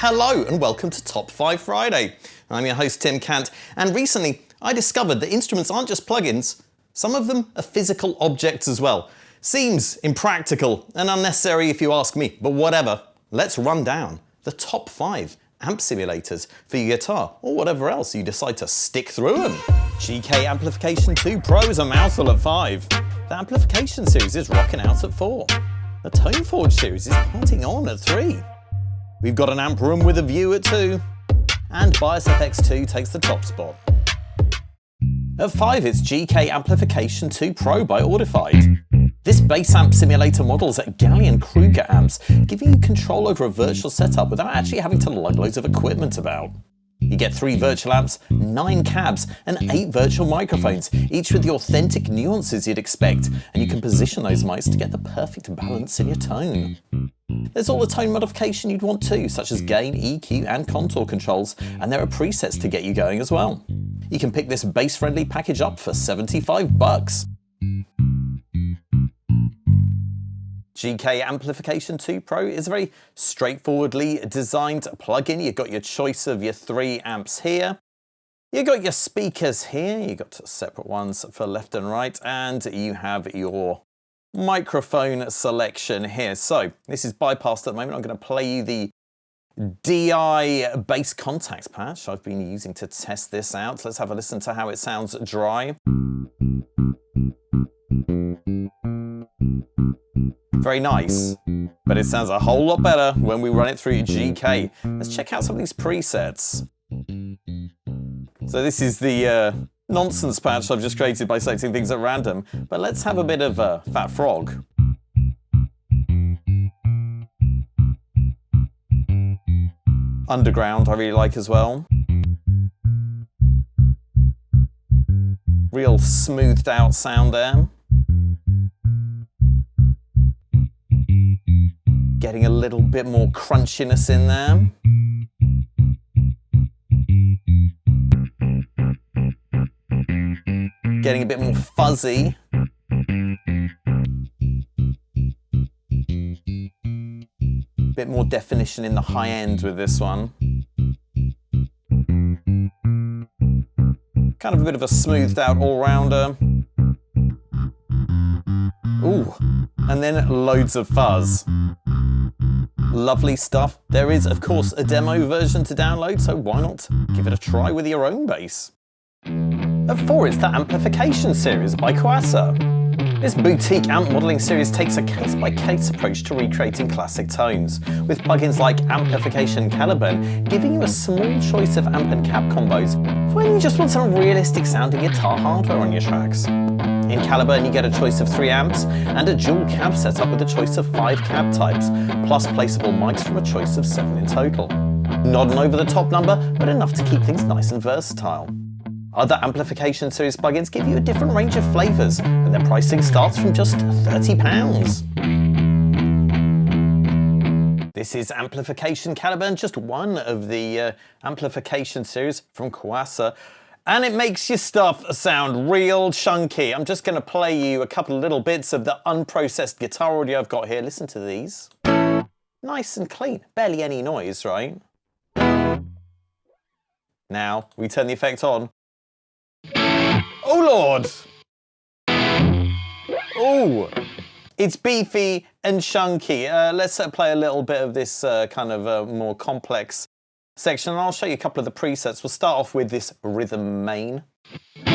Hello and welcome to Top 5 Friday. I'm your host Tim Cant, and recently I discovered that instruments aren't just plugins, some of them are physical objects as well. Seems impractical and unnecessary if you ask me, but whatever. Let's run down the top 5 amp simulators for your guitar or whatever else you decide to stick through them. GK Amplification 2 Pro is a mouthful at 5. The Amplification series is rocking out at 4. The TONEFORGE series is partying on at 3. We've got an amp room with a view at 2. And Bias FX2 takes the top spot. At 5 it's GK Amplification 2 Pro by Audified. This bass amp simulator models Gallian-Kruger amps, giving you control over a virtual setup without actually having to lug loads of equipment about. You get 3 virtual amps, 9 cabs, and 8 virtual microphones, each with the authentic nuances you'd expect, and you can position those mics to get the perfect balance in your tone. There's all the tone modification you'd want too, such as gain, EQ, and contour controls, and there are presets to get you going as well. You can pick this bass-friendly package up for $75. GK Amplification 2 Pro is a very straightforwardly designed plugin. You've got your choice of your 3 amps here. You've got your speakers here. You've got separate ones for left and right, and you have your microphone selection here. So this is bypassed at the moment. I'm going to play you the DI bass contacts patch I've been using to test this out. Let's have a listen to how it sounds dry. Very nice, but it sounds a whole lot better when we run it through GK. Let's check out some of these presets. So this is the nonsense patch I've just created by selecting things at random, but let's have a bit of Fat Frog. Underground I really like as well. Real smoothed out sound there. Getting a little bit more crunchiness in there. Getting a bit more fuzzy. Bit more definition in the high end with this one. Kind of a bit of a smoothed out all-rounder. Ooh, and then loads of fuzz. Lovely stuff. There is, of course, a demo version to download, so why not give it a try with your own bass? At 4 it's the Amplification series by Kuassa. This boutique amp modelling series takes a case-by-case approach to recreating classic tones, with plugins like Amplification Caliburn giving you a small choice of amp and cab combos when you just want some realistic sounding guitar hardware on your tracks. In Caliburn you get a choice of 3 amps and a dual cab setup with a choice of 5 cab types, plus placeable mics from a choice of 7 in total. Not an over-the-top number, but enough to keep things nice and versatile. Other Amplification series plugins give you a different range of flavours, and their pricing starts from just £30. This is Amplification Caliburn, just one of the Amplification series from Kuassa, and it makes your stuff sound real chunky. I'm just going to play you a couple of little bits of the unprocessed guitar audio I've got here. Listen to these. Nice and clean, barely any noise, right? Now we turn the effect on. Oh Lord! Oh, it's beefy and chunky. Let's play a little bit of this kind of more complex section, and I'll show you a couple of the presets. We'll start off with this rhythm main. Bela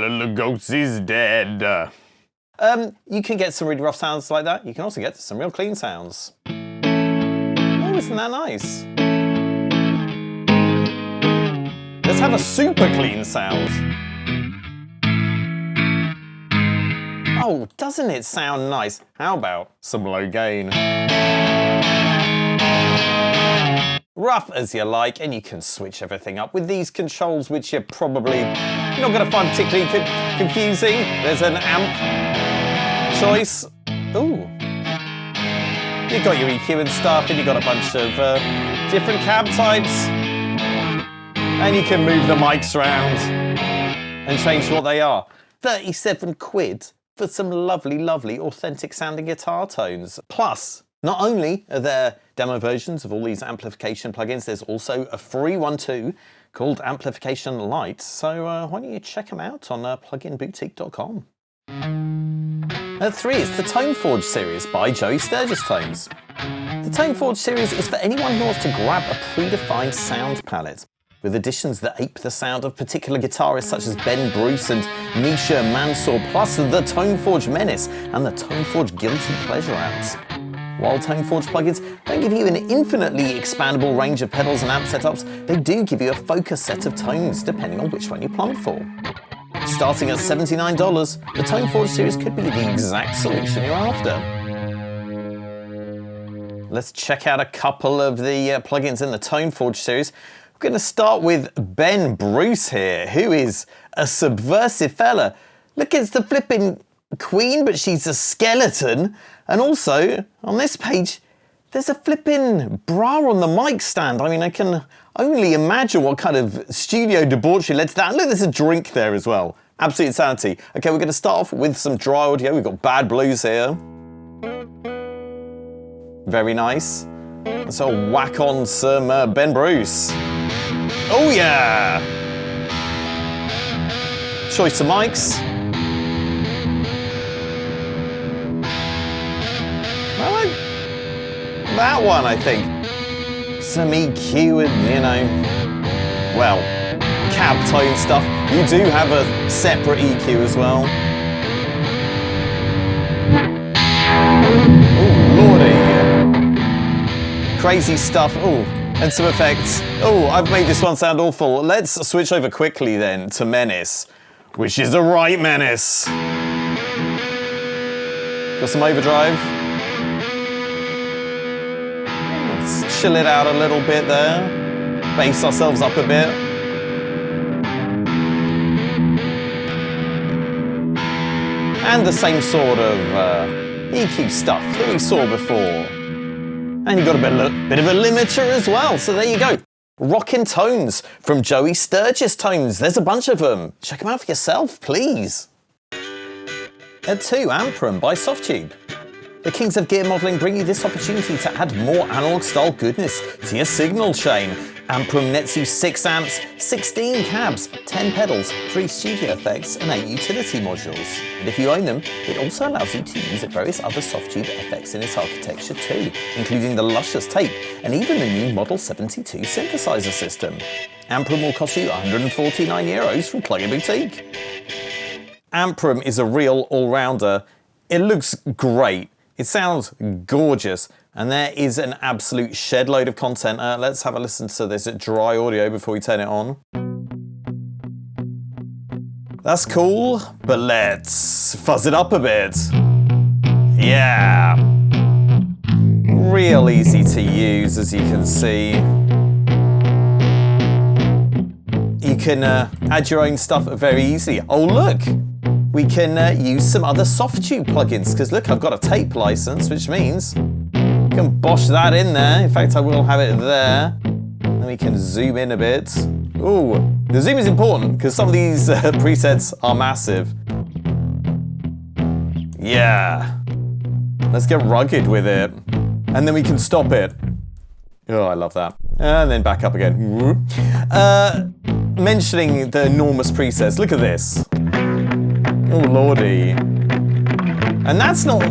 Lugosi's dead. You can get some really rough sounds like that. You can also get some real clean sounds. Oh, isn't that nice? Let's have a super clean sound. Oh, doesn't it sound nice? How about some low gain? Rough as you like, and you can switch everything up with these controls, which you're probably not going to find particularly confusing. There's an amp choice. Ooh. You've got your EQ and stuff, and you've got a bunch of different cab types. And you can move the mics around and change what they are. 37 quid for some lovely, lovely, authentic sounding guitar tones. Plus, not only are there demo versions of all these amplification plugins, there's also a free one too called Amplification Lite. So why don't you check them out on pluginboutique.com. At 3 is the TONEFORGE series by Joey Sturgis Tones. The TONEFORGE series is for anyone who wants to grab a predefined sound palette, with additions that ape the sound of particular guitarists such as Ben Bruce and Misha Mansour, plus the TONEFORGE Menace and the TONEFORGE Guilty Pleasure amps. While TONEFORGE plugins don't give you an infinitely expandable range of pedals and amp setups, they do give you a focused set of tones depending on which one you plumb for. Starting at $79, the TONEFORGE series could be the exact solution you're after. Let's check out a couple of the plugins in the TONEFORGE series. We're going to start with Ben Bruce here, who is a subversive fella. Look, it's the flipping Queen, but she's a skeleton. And also, on this page, there's a flipping bra on the mic stand. I mean, I can only imagine what kind of studio debauchery led to that. And look, there's a drink there as well. Absolute insanity. Okay, we're going to start off with some dry audio. We've got Bad Blues here. Very nice. So whack on some Ben Bruce. Oh yeah! Choice of mics. I like that one, I think. Some EQ and, you know, well, cab tone stuff. You do have a separate EQ as well. Oh, lordy. Crazy stuff. Oh, and some effects. Oh, I've made this one sound awful. Let's switch over quickly then to Menace, which is the right Menace. Got some overdrive. Let's chill it out a little bit there. Bass ourselves up a bit. And the same sort of EQ stuff that we saw before. And you've got a bit of a limiter as well, so there you go. Rockin' tones from Joey Sturgis Tones. There's a bunch of them. Check them out for yourself, please. At 2, Amprum by SOFTUBE. The kings of gear modelling bring you this opportunity to add more analog-style goodness to your signal chain. Amprum nets you 6 amps, 16 cabs, 10 pedals, 3 studio effects and 8 utility modules. And if you own them, it also allows you to use various other SOFTUBE effects in its architecture too, including the luscious tape and even the new Model 72 synthesizer system. Amprum will cost you €149 from Plugin Boutique. Amprum is a real all-rounder. It looks great. It sounds gorgeous, and there is an absolute shed load of content. Let's have a listen to this dry audio before we turn it on. That's cool, but let's fuzz it up a bit. Yeah. Real easy to use, as you can see. You can add your own stuff very easily. Oh, look. We can use some other SOFTUBE plugins, because look, I've got a tape license, which means we can bosh that in there. In fact, I will have it there. And we can zoom in a bit. Ooh, the zoom is important, because some of these presets are massive. Yeah. Let's get rugged with it. And then we can stop it. Oh, I love that. And then back up again. Mentioning the enormous presets, look at this. Oh lordy. And that's not,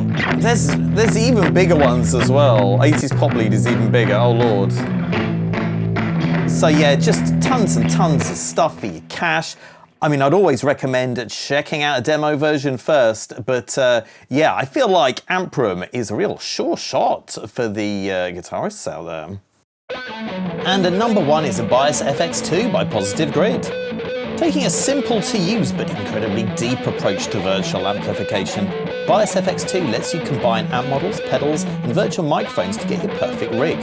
there's even bigger ones as well. 80s Pop Lead is even bigger, oh lord. So yeah, just tons and tons of stuff for your cash. I mean, I'd always recommend checking out a demo version first, but yeah, I feel like Amprum is a real sure shot for the guitarists out there. And at number 1 is a Bias FX2 by Positive Grid. Taking a simple to use but incredibly deep approach to virtual amplification, Bias FX2 lets you combine amp models, pedals and virtual microphones to get your perfect rig.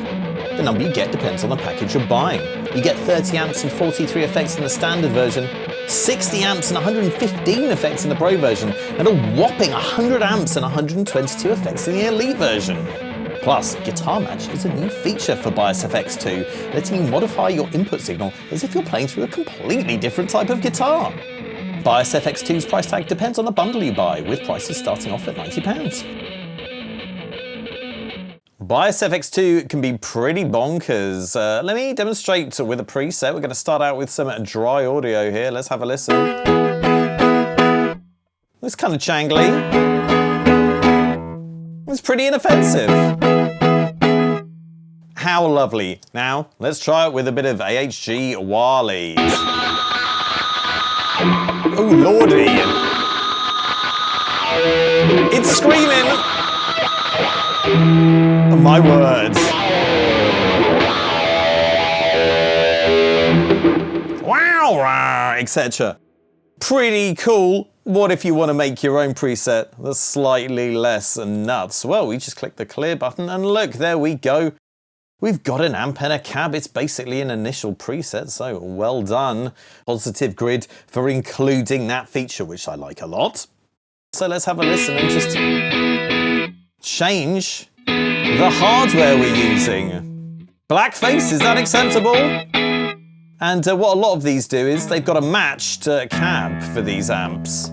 The number you get depends on the package you're buying. You get 30 amps and 43 effects in the standard version, 60 amps and 115 effects in the Pro version, and a whopping 100 amps and 122 effects in the Elite version. Plus, Guitar Match is a new feature for Bias FX2, letting you modify your input signal as if you're playing through a completely different type of guitar. Bias FX2's price tag depends on the bundle you buy, with prices starting off at £90. Bias FX2 can be pretty bonkers. Let me demonstrate with a preset. We're going to start out with some dry audio here. Let's have a listen. It's kind of jangly. It's pretty inoffensive. How lovely. Now, let's try it with a bit of AHG Wally. Oh, lordy. It's screaming. Oh, my words. Wow, etc. Pretty cool. What if you want to make your own preset that's slightly less nuts? Well, we just click the clear button and look, there we go. We've got an amp and a cab. It's basically an initial preset, so well done. Positive grid for including that feature, which I like a lot. So let's have a listen and just change the hardware we're using. Blackface, is that acceptable? And what a lot of these do is they've got a matched cab for these amps,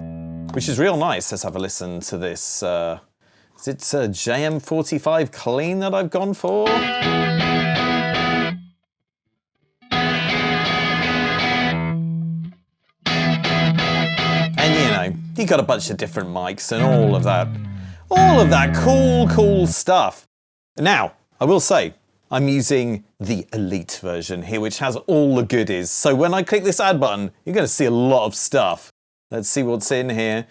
which is real nice. Let's have a listen to this. Is it JM45 clean that I've gone for? And you know, you got a bunch of different mics and all of that cool stuff. Now, I will say, I'm using the Elite version here, which has all the goodies. So when I click this add button, you're going to see a lot of stuff. Let's see what's in here.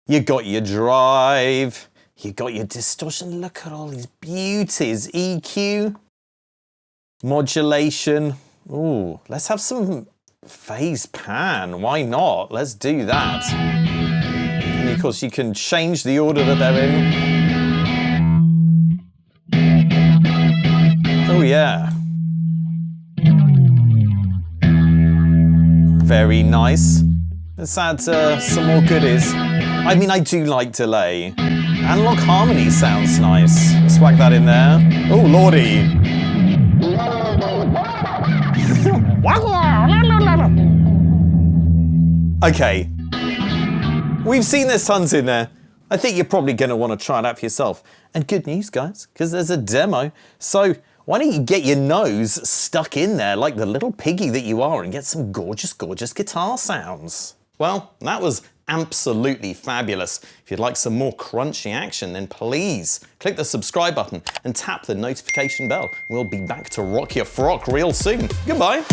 You got your drive. You got your distortion. Look at all these beauties. EQ. Modulation. Ooh, let's have some phase pan. Why not? Let's do that. And of course, you can change the order that they're in. Oh yeah. Very nice. Let's add some more goodies. I mean, I do like delay. Analog harmony sounds nice. Let's whack that in there. Oh lordy. Okay. We've seen there's tons in there. I think you're probably going to want to try it out for yourself. And good news, guys, because there's a demo. So why don't you get your nose stuck in there like the little piggy that you are and get some gorgeous, gorgeous guitar sounds. Well, that was absolutely fabulous. If you'd like some more crunchy action, then please click the subscribe button and tap the notification bell. We'll be back to rock your frock real soon. Goodbye.